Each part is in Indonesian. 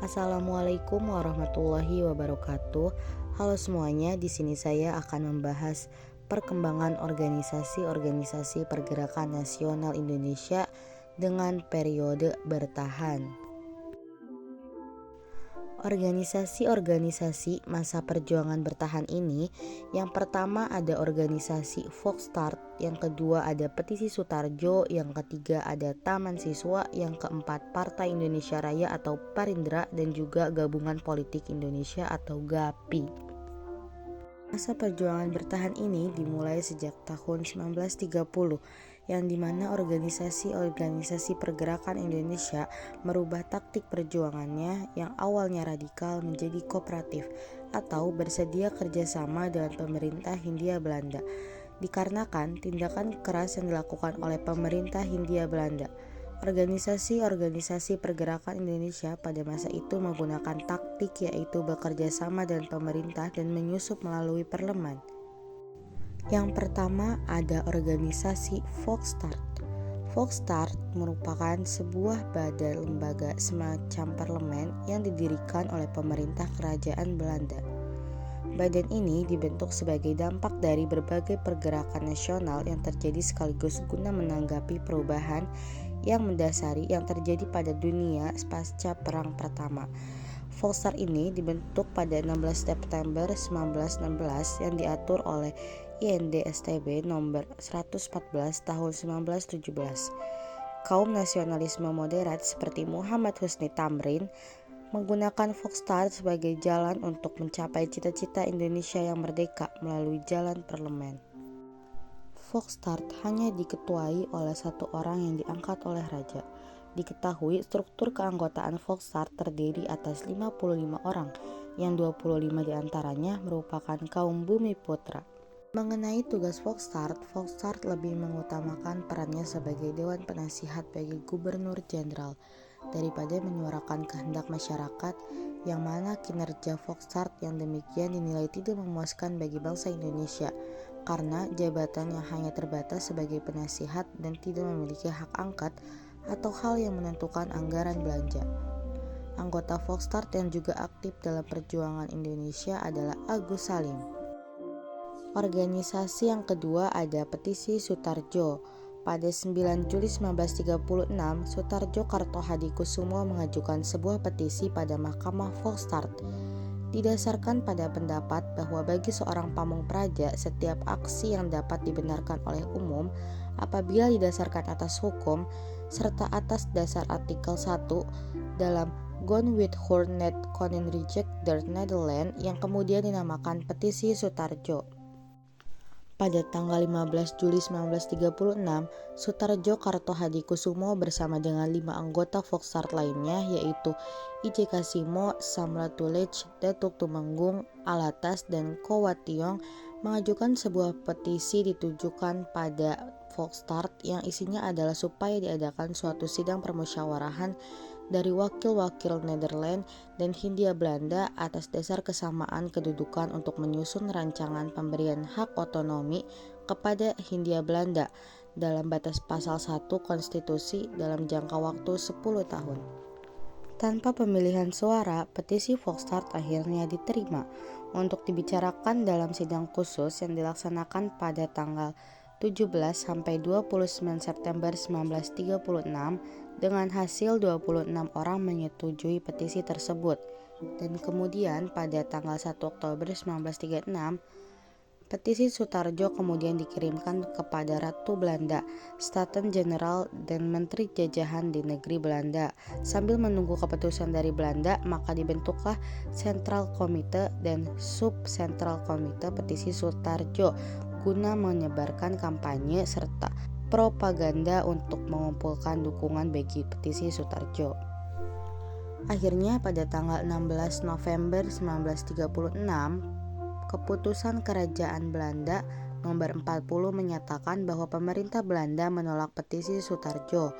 Assalamualaikum warahmatullahi wabarakatuh. Halo semuanya, di sini saya akan membahas perkembangan organisasi-organisasi pergerakan nasional Indonesia dengan periode bertahan. Organisasi-organisasi masa perjuangan bertahan ini, yang pertama ada organisasi Volksstart, yang kedua ada Petisi Sutarjo, yang ketiga ada Taman Siswa, yang keempat Partai Indonesia Raya atau Parindra, dan juga Gabungan Politik Indonesia atau GAPI. Masa perjuangan bertahan ini dimulai sejak tahun 1930, yang dimana organisasi-organisasi pergerakan Indonesia merubah taktik perjuangannya yang awalnya radikal menjadi kooperatif atau bersedia kerjasama dengan pemerintah Hindia Belanda, dikarenakan tindakan keras yang dilakukan oleh pemerintah Hindia Belanda. Organisasi-organisasi pergerakan Indonesia pada masa itu menggunakan taktik yaitu bekerja sama dengan pemerintah dan menyusup melalui parlemen. Yang pertama ada organisasi Volksstart. Volksstart merupakan sebuah badan lembaga semacam parlemen yang didirikan oleh pemerintah kerajaan Belanda. Badan ini dibentuk sebagai dampak dari berbagai pergerakan nasional yang terjadi sekaligus guna menanggapi perubahan yang mendasari yang terjadi pada dunia pasca Perang Pertama. Volksstart ini dibentuk pada 16 September 1916 yang diatur oleh IND-STB nomor 114 tahun 1917. Kaum nasionalisme moderat seperti Muhammad Husni Tamrin menggunakan Volksstart sebagai jalan untuk mencapai cita-cita Indonesia yang merdeka melalui jalan parlemen. Volksstart hanya diketuai oleh satu orang yang diangkat oleh raja. Diketahui struktur keanggotaan Volksstart terdiri atas 55 orang, yang 25 diantaranya merupakan kaum bumi putra. Mengenai tugas Volksstart, Volksstart lebih mengutamakan perannya sebagai dewan penasihat bagi gubernur jenderal daripada menyuarakan kehendak masyarakat, yang mana kinerja Volksstart yang demikian dinilai tidak memuaskan bagi bangsa Indonesia karena jabatan yang hanya terbatas sebagai penasihat dan tidak memiliki hak angkat atau hal yang menentukan anggaran belanja. Anggota Volksstart yang juga aktif dalam perjuangan Indonesia adalah Agus Salim. Organisasi yang kedua ada Petisi Sutarjo. Pada 9 Juli 1936, Sutarjo Kartohadikusumo mengajukan sebuah petisi pada Mahkamah Volksstart. Didasarkan pada pendapat bahwa bagi seorang pamong praja, setiap aksi yang dapat dibenarkan oleh umum apabila didasarkan atas hukum serta atas dasar artikel 1 dalam Grond Wet Net Koning Reject der Nederland yang kemudian dinamakan Petisi Sutarjo. Pada tanggal 15 Juli 1936, Sutarjo Kartohadikusumo bersama dengan 5 anggota Volksstart lainnya yaitu I.J. Kasimo, Samratulej, Datuk Tumenggung, Alatas, dan Kowationg mengajukan sebuah petisi ditujukan pada Volksstart yang isinya adalah supaya diadakan suatu sidang permusyawarahan dari wakil-wakil Nederland dan Hindia Belanda atas dasar kesamaan kedudukan untuk menyusun rancangan pemberian hak otonomi kepada Hindia Belanda dalam batas pasal 1 konstitusi dalam jangka waktu 10 tahun. Tanpa pemilihan suara, petisi Volksstart akhirnya diterima untuk dibicarakan dalam sidang khusus yang dilaksanakan pada tanggal 17 sampai 29 September 1936 dengan hasil 26 orang menyetujui petisi tersebut. Dan kemudian pada tanggal 1 Oktober 1936, petisi Sutarjo kemudian dikirimkan kepada Ratu Belanda, Staten-Generaal, dan Menteri Jajahan di negeri Belanda. Sambil menunggu keputusan dari Belanda, maka dibentuklah Sentral Komite dan Sub-Sentral Komite Petisi Sutarjo guna menyebarkan kampanye serta propaganda untuk mengumpulkan dukungan bagi petisi Sutarjo. Akhirnya pada tanggal 16 November 1936, keputusan Kerajaan Belanda nomor 40 menyatakan bahwa pemerintah Belanda menolak petisi Sutarjo.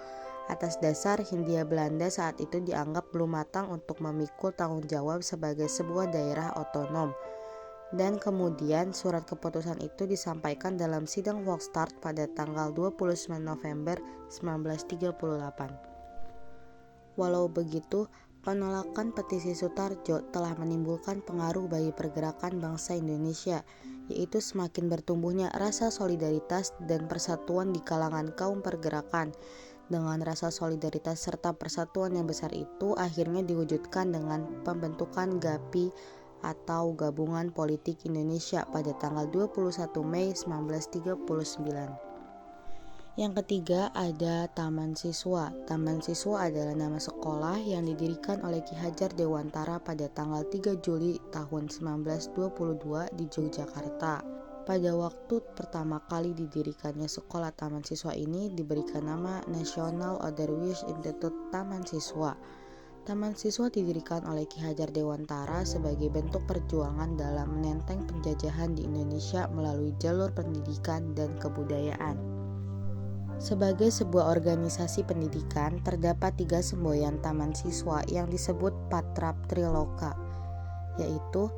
Atas dasar Hindia Belanda saat itu dianggap belum matang untuk memikul tanggung jawab sebagai sebuah daerah otonom. Dan kemudian surat keputusan itu disampaikan dalam sidang Volksstart pada tanggal 29 November 1938. Walau begitu, Penolakan petisi Sutarjo telah menimbulkan pengaruh bagi pergerakan bangsa Indonesia, yaitu semakin bertumbuhnya rasa solidaritas dan persatuan di kalangan kaum pergerakan. Dengan rasa solidaritas serta persatuan yang besar itu akhirnya diwujudkan dengan pembentukan GAPI atau Gabungan Politik Indonesia pada tanggal 21 Mei 1939. Yang ketiga ada Taman Siswa. Taman Siswa adalah nama sekolah yang didirikan oleh Ki Hajar Dewantara pada tanggal 3 Juli tahun 1922 di Yogyakarta. Pada waktu pertama kali didirikannya sekolah Taman Siswa ini diberikan nama National Otherwise Institute Taman Siswa. Taman Siswa didirikan oleh Ki Hajar Dewantara sebagai bentuk perjuangan dalam menenteng penjajahan di Indonesia melalui jalur pendidikan dan kebudayaan. Sebagai sebuah organisasi pendidikan, terdapat 3 semboyan Taman Siswa yang disebut Patrap Triloka, yaitu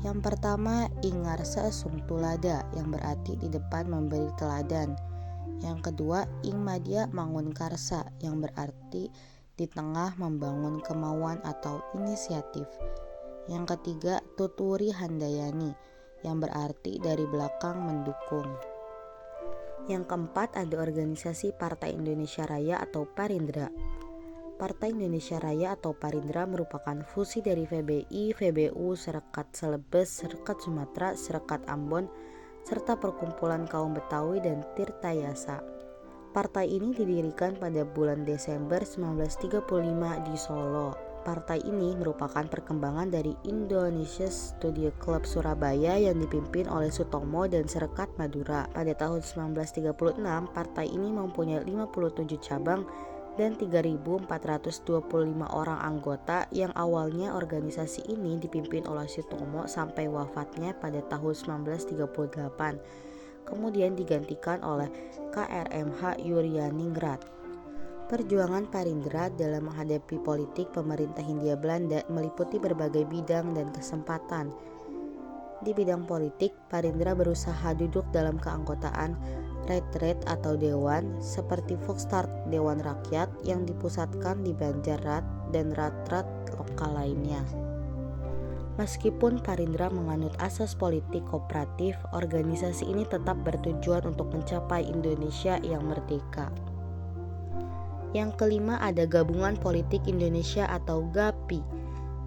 yang pertama Ingarsa Sungtulada yang berarti di depan memberi teladan. Yang kedua Ingmadya Mangunkarsa yang berarti di tengah membangun kemauan atau inisiatif. Yang ketiga Tuturi Handayani yang berarti dari belakang mendukung. Yang keempat ada organisasi Partai Indonesia Raya atau Parindra. Partai Indonesia Raya atau Parindra merupakan fusi dari VBI, VBU, Serekat Celebes, Serekat Sumatera, Serekat Ambon, serta Perkumpulan Kaum Betawi dan Tirtayasa. Partai ini didirikan pada bulan Desember 1935 di Solo. Partai ini merupakan perkembangan dari Indonesia Studio Club Surabaya yang dipimpin oleh Sutomo dan Serekat Madura. Pada tahun 1936, partai ini mempunyai 57 cabang dan 3.425 orang anggota yang awalnya organisasi ini dipimpin oleh Sutomo sampai wafatnya pada tahun 1938. Kemudian digantikan oleh KRMH Yuryaningrat. Perjuangan Parindra dalam menghadapi politik pemerintah Hindia Belanda meliputi berbagai bidang dan kesempatan. Di bidang politik, Parindra berusaha duduk dalam keanggotaan retret atau dewan seperti Volksstart Dewan Rakyat yang dipusatkan di Banjarrat dan Ratrat lokal lainnya. Meskipun Parindra menganut asas politik kooperatif, organisasi ini tetap bertujuan untuk mencapai Indonesia yang merdeka. Yang kelima ada Gabungan Politik Indonesia atau GAPI.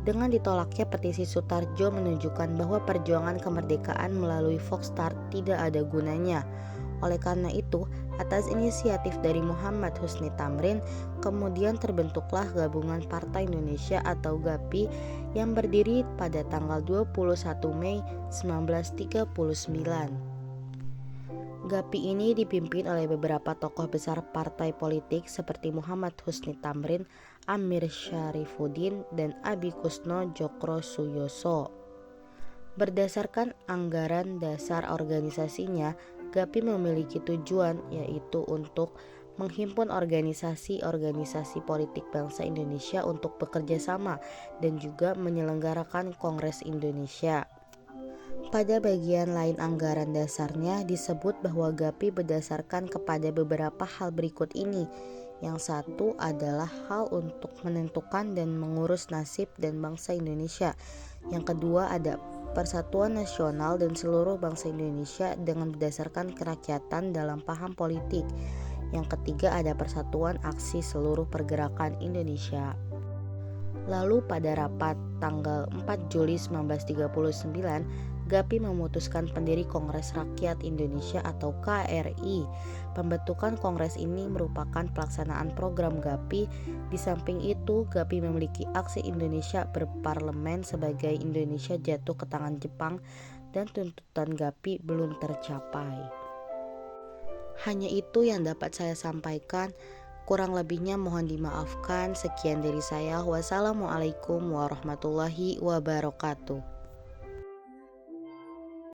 Dengan ditolaknya petisi Sutarjo menunjukkan bahwa perjuangan kemerdekaan melalui Volksstart tidak ada gunanya. Oleh karena itu, atas inisiatif dari Muhammad Husni Tamrin, kemudian terbentuklah Gabungan Partai Indonesia atau GAPI yang berdiri pada tanggal 21 Mei 1939. GAPI ini dipimpin oleh beberapa tokoh besar partai politik seperti Muhammad Husni Tamrin, Amir Syarifuddin, dan Abi Kusno Djokrosuyoso. Berdasarkan anggaran dasar organisasinya, GAPI memiliki tujuan yaitu untuk menghimpun organisasi-organisasi politik bangsa Indonesia untuk bekerja sama dan juga menyelenggarakan Kongres Indonesia. Pada bagian lain anggaran dasarnya disebut bahwa GAPI berdasarkan kepada beberapa hal berikut ini. Yang satu adalah hal untuk menentukan dan mengurus nasib dan bangsa Indonesia. Yang kedua ada persatuan nasional dan seluruh bangsa Indonesia dengan berdasarkan kerakyatan dalam paham politik. Yang ketiga ada persatuan aksi seluruh pergerakan Indonesia. Lalu pada rapat tanggal 4 Juli 1939, GAPI memutuskan pendiri Kongres Rakyat Indonesia atau KRI. Pembentukan kongres ini merupakan pelaksanaan program GAPI. Di samping itu, GAPI memiliki aksi Indonesia berparlemen sebagai Indonesia jatuh ke tangan Jepang dan tuntutan GAPI belum tercapai. Hanya itu yang dapat saya sampaikan. Kurang lebihnya mohon dimaafkan. Sekian dari saya. Wassalamualaikum warahmatullahi wabarakatuh.